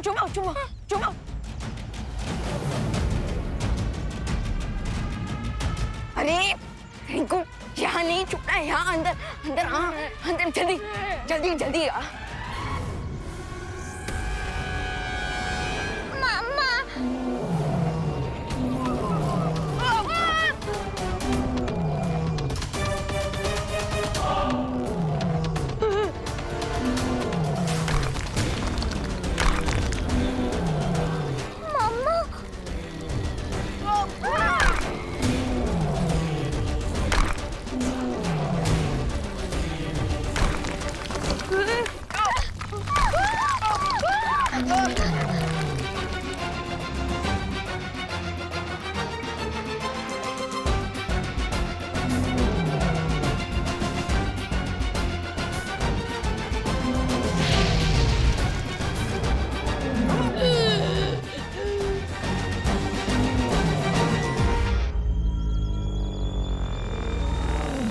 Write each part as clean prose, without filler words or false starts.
चुमाओ चुमाओ चुमाओ। अरे रिंकू यहाँ नहीं छुपना है, यहाँ अंदर अंदर। हाँ अंदर जल्दी जल्दी जल्दी आ।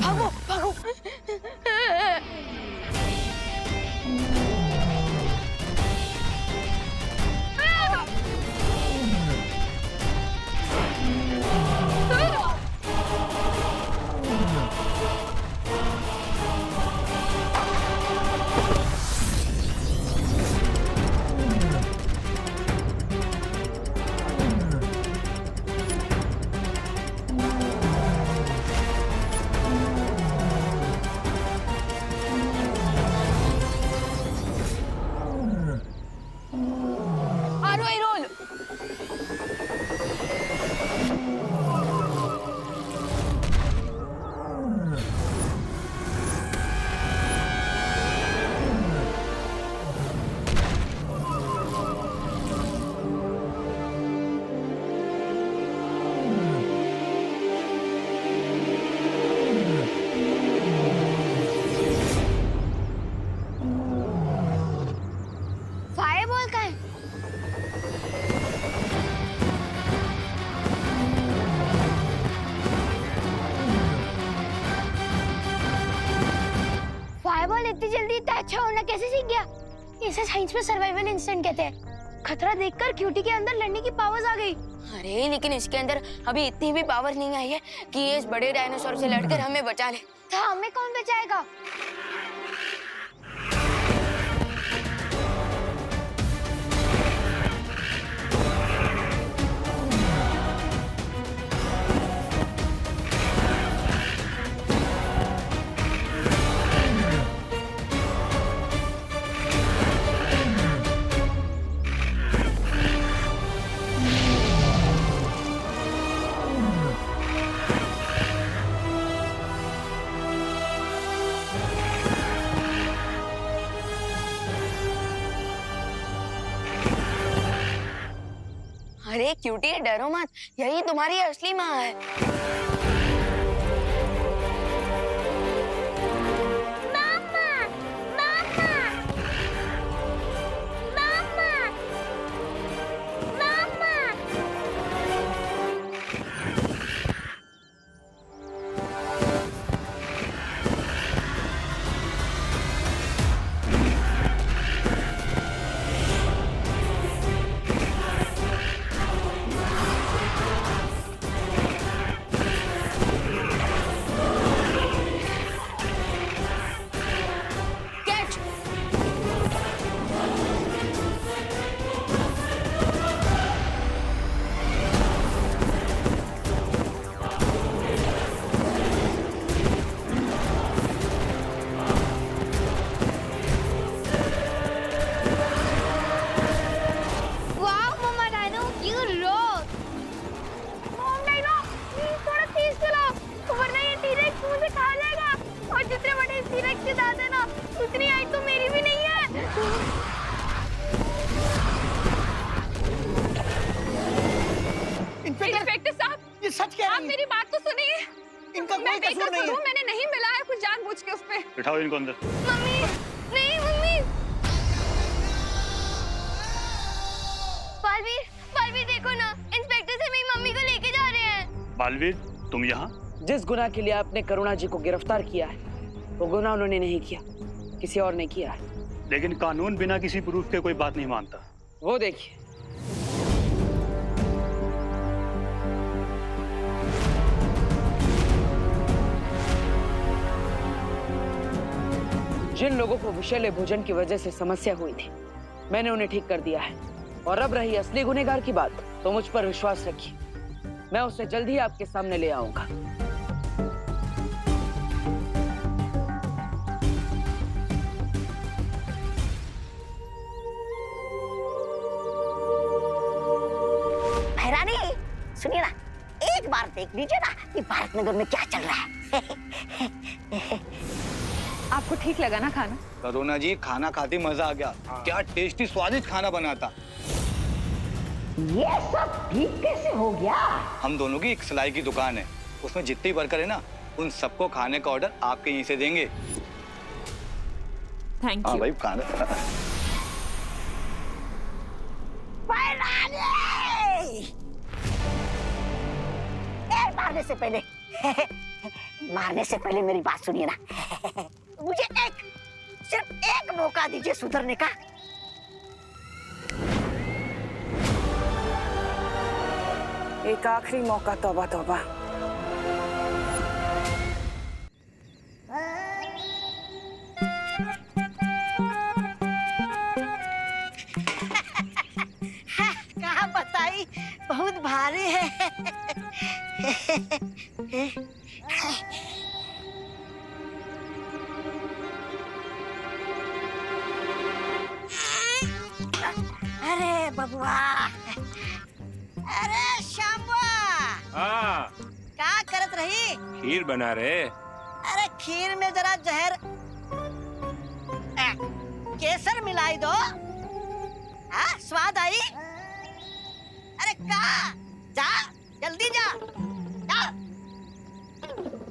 भागो भागो। इतनी जल्दी इतना अच्छा होना कैसे सीख गया? इसे साइंस में सर्वाइवल इंस्टेंट कहते हैं। खतरा देखकर क्यूटी के अंदर लड़ने की पावर्स आ गई। अरे लेकिन इसके अंदर अभी इतनी भी पावर नहीं आई है कि ये इस बड़े डायनासोर से लड़कर हमें बचा ले। तो हमें कौन बचाएगा? अरे क्यूटी डरो मत, यही तुम्हारी असली माँ है। उतनी हाइट तो मेरी भी नहीं है। इंस्पेक्टर साहब, ये सच कह रही आप मेरी बात तो सुनिए। इनका कोई कसूर नहीं है। मैंने नहीं मिलाया कुछ जानबूझ के उस पे। बिठाओ इनको अंदर। मम्मी नहीं, मम्मी। बालवीर, बालवीर देखो ना, इंस्पेक्टर से मेरी मम्मी को लेके जा रहे हैं। बालवीर, तुम यहाँ? जिस गुनाह के लिए आपने करुणा जी को गिरफ्तार किया है, वो गुनाह उन्होंने नहीं किया, किसी और ने किया है। लेकिन कानून बिना किसी प्रूफ के कोई बात नहीं मानता। वो देखिए। जिन लोगों को विषैले भोजन की वजह से समस्या हुई थी, मैंने उन्हें ठीक कर दिया है। और अब रही असली गुनहगार की बात, तो मुझ पर विश्वास रखिए, मैं उसे जल्द ही आपके सामने ले आऊंगा। भैरानी, सुनिए ना, एक बार देख लीजिए ना कि भारत नगर में क्या चल रहा है। आपको ठीक लगा ना खाना? करुणा जी, खाना खाते मजा आ गया। क्या टेस्टी स्वादिष्ट खाना बना था। ये सब ठीक कैसे हो गया? हम दोनों की एक सिलाई की दुकान है, उसमें जितनी वर्कर है ना, उन सबको खाने का ऑर्डर आपके यहीं से देंगे। थैंक हाँ यू। भाई, खाना। मारने से पहले मारने से पहले मेरी बात सुनिए ना। मुझे सिर्फ एक मौका दीजिए सुधरने का। एक आखिरी मौका, तौबा तौबा। कहाँ बताई, बहुत भारी है। अरे बबुआ, अरे श्यामुआ, हाँ, क्या करत रही? खीर बना रहे। अरे खीर में जरा जहर केसर मिलाई दो। हाँ, स्वाद आई। अरे का जा, जल्दी जा, जा।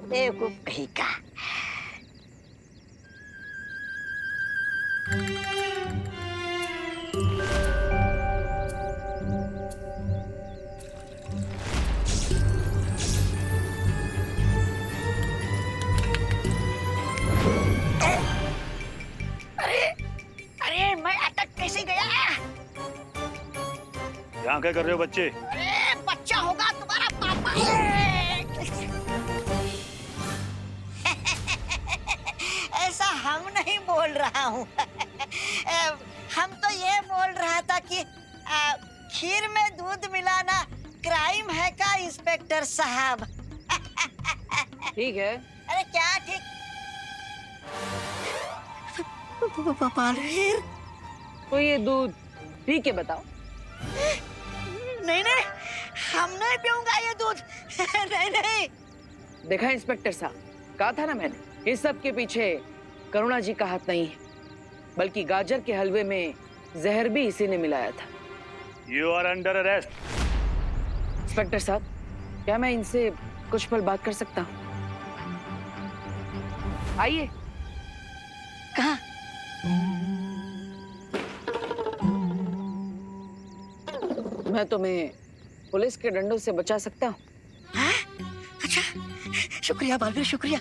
बेवकूफ कहीं का। अरे मैं अटक कैसे गया? यहाँ क्या कर रहे हो बच्चे? अरे बच्चा होगा तुम्हारा पापा है। ऐसा हम नहीं बोल रहा हूँ। हम तो ये बोल रहा था कि खीर में दूध मिलाना क्राइम है का इंस्पेक्टर साहब? ठीक है। अरे क्या ठीक? बालवीर, तो ये दूध पी के बताओ। नहीं नहीं, हम नहीं पीऊंगा ये दूध। नहीं नहीं। देखा इंस्पेक्टर साहब, कहा था ना मैंने, इस सब के पीछे करुणा जी का हाथ नहीं है, बल्कि गाजर के हलवे में जहर भी इसी ने मिलाया था। You are under arrest. Inspector साहब, क्या मैं इनसे कुछ पल बात कर सकता हूँ? आइए। कहाँ? मैं तुम्हें पुलिस के डंडों से बचा सकता हूँ। अच्छा, शुक्रिया बालवीर, शुक्रिया।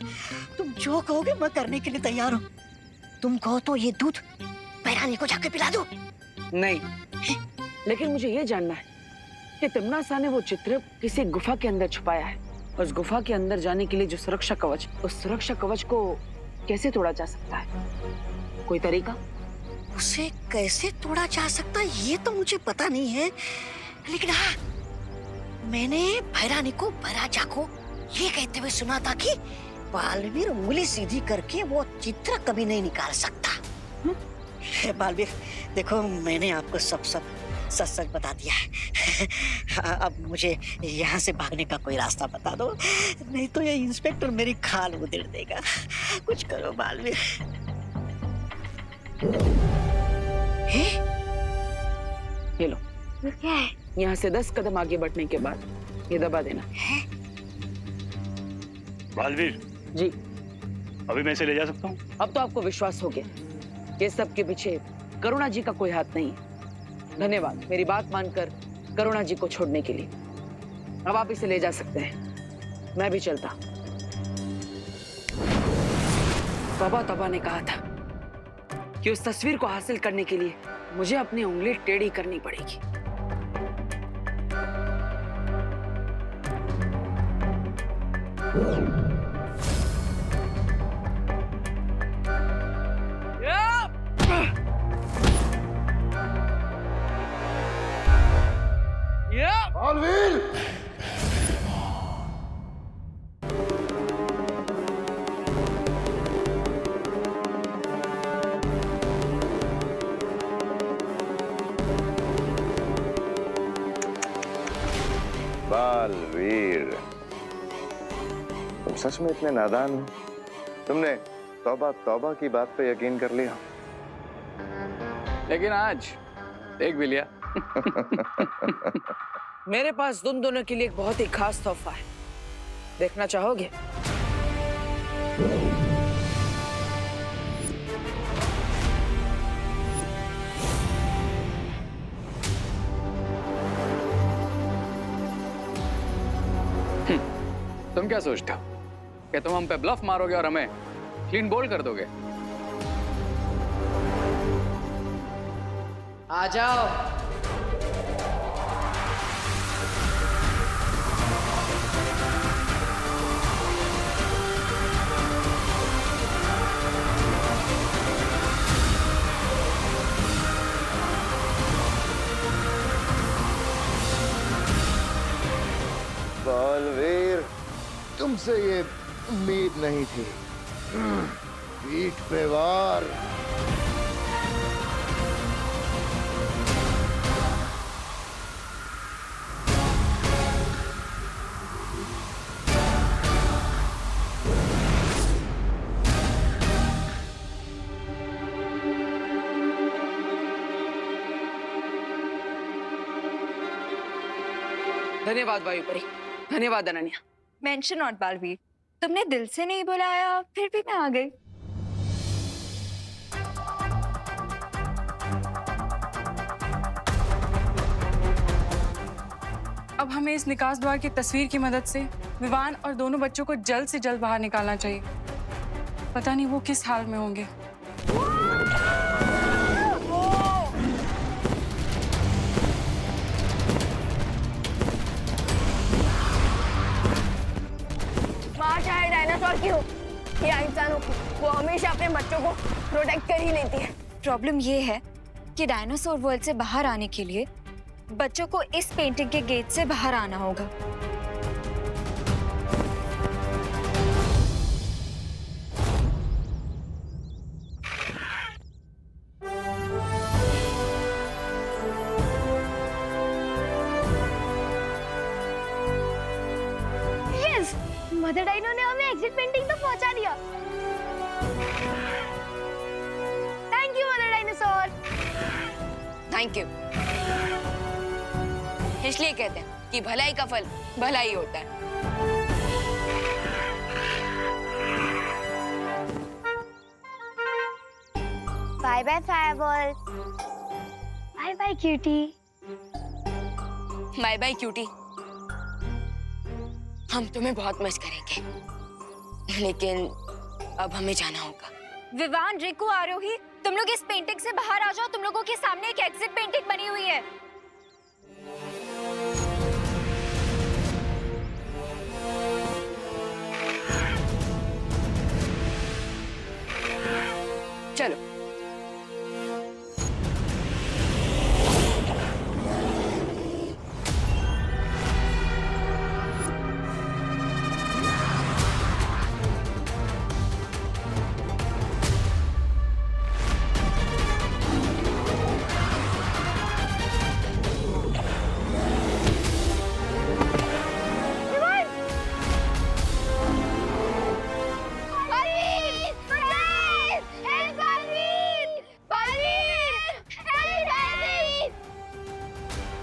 तुम जो कहोगे मैं करने के लिए तैयार हूँ। तुम कहो तो ये दूध भैरानी को जाके पिला दूं? नहीं, लेकिन मुझे ये जानना है कि तिम्ना सा ने वो चित्र किसी गुफा के अंदर छुपाया है। उस गुफा के अंदर जाने के लिए जो सुरक्षा कवच, उस सुरक्षा कवच को कैसे तोड़ा जा सकता है? कोई तरीका? उसे कैसे तोड़ा जा सकता है ये तो मुझे पता नहीं है, लेकिन हाँ, मैंने भैरानी को भैराजा को ये कहते हुए सुना था कि बालवीर उंगली सीधी करके वो चित्र कभी नहीं निकाल सकता। बालवीर देखो, मैंने आपको सब सच सच बता दिया है। अब मुझे यहाँ से भागने का कोई रास्ता बता दो, नहीं तो ये इंस्पेक्टर मेरी खाल उधेड़ देगा। कुछ करो बालवीर। ये लो, क्या है? यहाँ से 10 कदम आगे बढ़ने के बाद ये दबा देना। बालवीर जी। अभी मैं इसे ले जा सकता हूँ? अब तो आपको विश्वास हो गया कि सब के पीछे करुणा जी का कोई हाथ नहीं है। धन्यवाद मेरी बात मानकर करुणा जी को छोड़ने के लिए। अब आप इसे ले जा सकते हैं, मैं भी चलता। तौबा तौबा ने कहा था कि उस तस्वीर को हासिल करने के लिए मुझे अपनी उंगली टेढ़ी करनी पड़ेगी। बालवीर! बालवीर, तुम सच में इतने नादान हो? तुमने तौबा तौबा की बात पे यकीन कर लिया। लेकिन आज देख भी लिया। मेरे पास तुम दोनों के लिए एक बहुत ही खास तोहफा है, देखना चाहोगे? तुम क्या सोचते हो कि तुम हम पे ब्लफ मारोगे और हमें क्लीन बोल्ड कर दोगे? आ जाओ। बालवीर, तुमसे ये उम्मीद नहीं थी। पीठ पे वार। धन्यवाद वायुपरी, धन्यवाद अनन्या। मेंशन नॉट बालवीर, तुमने दिल से नहीं बुलाया, फिर भी मैं आ गई। अब हमें इस निकास द्वार की तस्वीर की मदद से विवान और दोनों बच्चों को जल्द से जल्द बाहर निकालना चाहिए। पता नहीं वो किस हाल में होंगे। माँ चाहे डायनासोर की हो या इंसानों की, वो हमेशा अपने बच्चों को प्रोटेक्ट कर ही लेती है। प्रॉब्लम ये है कि डायनासोर वर्ल्ड से बाहर आने के लिए बच्चों को इस पेंटिंग के गेट से बाहर आना होगा। यस, मदर डाइनो ने हमें एग्जिट पेंटिंग तो पहुंचा दिया। Thank you mother dinosaur. Thank you. इसलिए कहते हैं कि भलाई का फल भलाई होता है। Bye bye fireball. Bye bye cutie. Bye bye cutie. हम तुम्हें बहुत मिस करेंगे, लेकिन अब हमें जाना होगा। विवान, रिकू, आरोही, तुम लोग इस पेंटिंग से बाहर आ जाओ। तुम लोगों के सामने एक एग्जिट पेंटिंग बनी हुई है। चलो।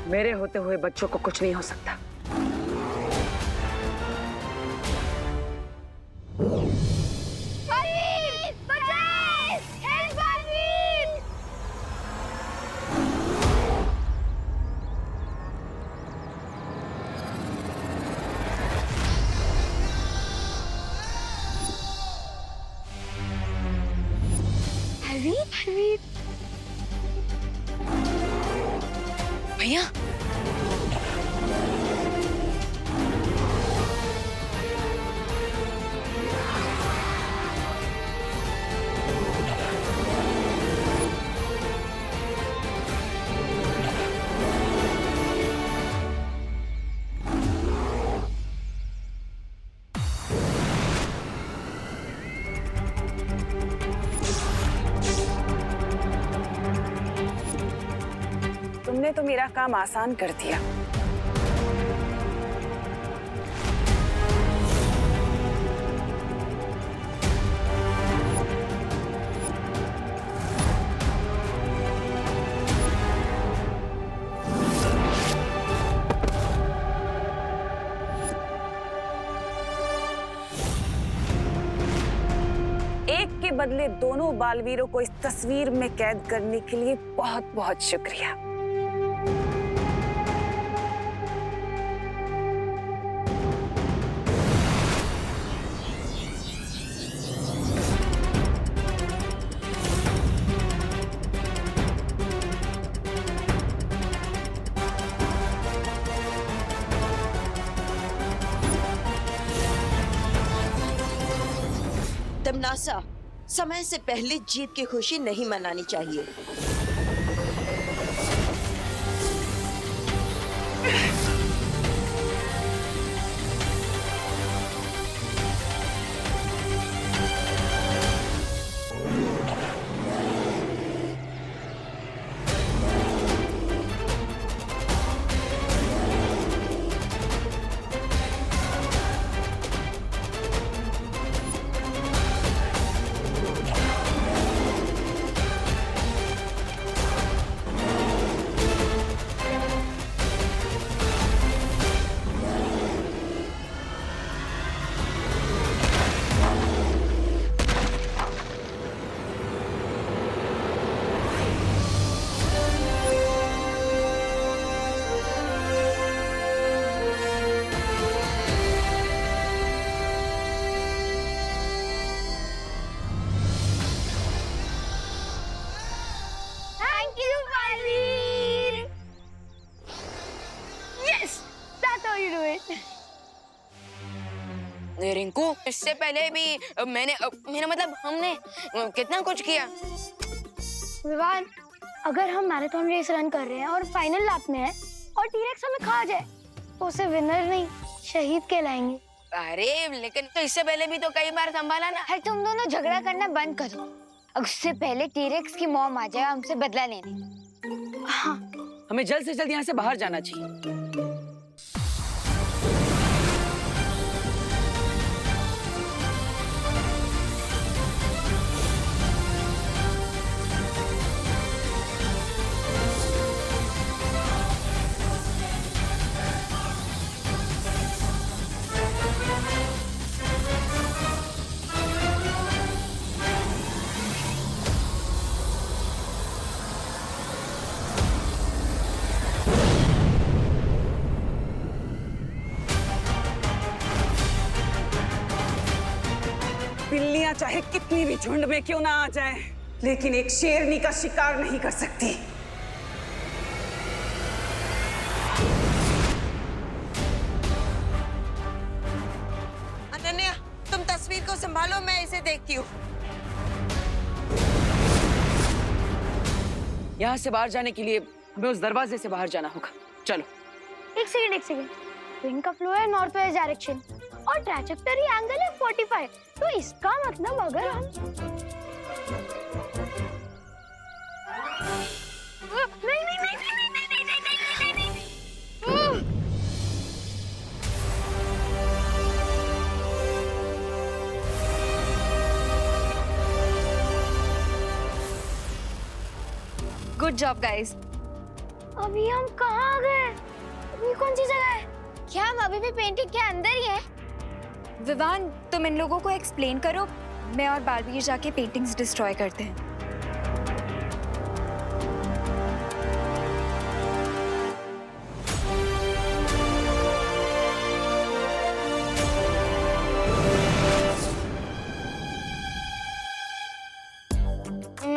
मेरे होते हुए बच्चों को कुछ नहीं हो सकता। बालवीर बालवीर भैया तुमने तो मेरा काम आसान कर दिया। एक के बदले दोनों बालवीरों को इस तस्वीर में कैद करने के लिए बहुत बहुत शुक्रिया। तमनासा, समय से पहले जीत की खुशी नहीं मनानी चाहिए। Thank you, Baalveer. Yes, that's how you do it. Rinku, इससे पहले भी मेरा मतलब हमने कितना कुछ किया। विवान, अगर हम मैराथन रेस रन कर रहे हैं और फाइनल लैप में है और टीरेक्स हमें खा जाए तो उसे विनर नहीं शहीद कहलाएंगे। अरे लेकिन तो इससे पहले भी तो कई बार संभाला ना। है, तुम दोनों झगड़ा करना बंद करो। उससे पहले टीरेक्स की मॉम आ जाए हमसे बदला लेने। हाँ, हमें जल्द से जल्द यहाँ से बाहर जाना चाहिए। बिल्लियां चाहे कितनी भी झुंड में क्यों ना आ जाएं, लेकिन एक शेरनी का शिकार नहीं कर सकती। अनन्या, तुम तस्वीर को संभालो, मैं इसे देखती हूँ। यहाँ से बाहर जाने के लिए हमें उस दरवाजे से बाहर जाना होगा। चलो। एक सेकंड। विंड का फ्लो है नॉर्थ वेस्ट डायरेक्शन और ट्रैजेक्टरी एंगल है 45। तो इसका मतलब अगर हम नहीं। Good job guys. अभी हम कहाँ आ गए? अभी कौन सी जगह है? क्या हम अभी भी पेंटिंग के अंदर ही है? विवान, तुम इन लोगों को एक्सप्लेन करो, मैं और बालवीर जाके पेंटिंग्स डिस्ट्रॉय करते हैं।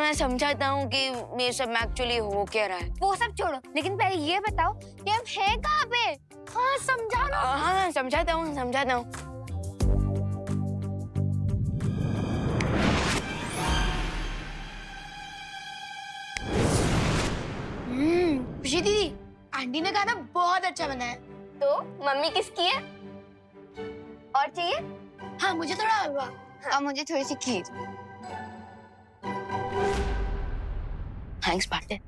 मैं समझाता हूँ कि ये सब एक्चुअली हो क्या रहा है। वो सब छोड़ो, लेकिन पहले ये बताओ कि हम हैं कहाँ पे? हाँ समझाना। हाँ समझाता हूँ समझाता हूँ। खुशी दीदी, आंटी ने खाना बहुत अच्छा बना है। तो मम्मी किसकी है? और चाहिए? हाँ, मुझे थोड़ा हलवा। और मुझे थोड़ी सी खीर। थैंक्स पार्टनर,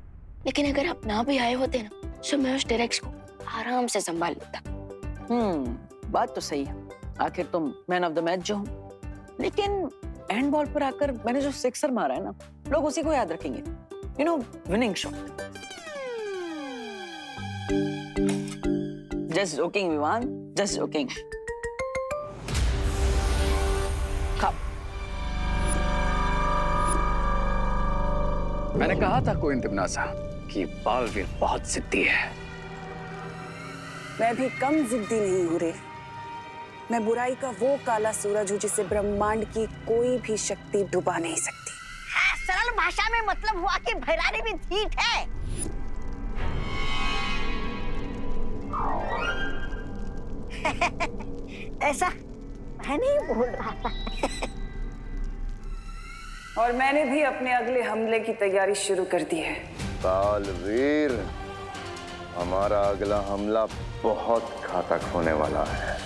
लेकिन अगर आप ना भी आए होते ना तो मैं उस टेरेक्स को आराम से संभाल लेता। बात तो सही है। आखिर तुम मैन ऑफ द मैच जो हो। लेकिन एंड बॉल पर आकर मैंने जो सिक्सर मारा है ना, लोग उसी को याद रखेंगे। You know, winning shot. Just joking Vivan, just joking. खाओ। मैंने कहा था कोइन तिमनासा कि बालवीर बहुत जिद्दी है। मैं भी कम जिद्दी नहीं हूँ रे। मैं बुराई का वो काला सूरज हूँ जिसे ब्रह्मांड की कोई भी शक्ति डुबा नहीं सकती। हाँ, सरल भाषा में मतलब हुआ कि भैरानी भी ठीक है। ऐसा मैं नहीं बोल रहा था। और मैंने भी अपने अगले हमले की तैयारी शुरू कर दी है। बालवीर, हमारा अगला हमला बहुत घातक होने वाला है।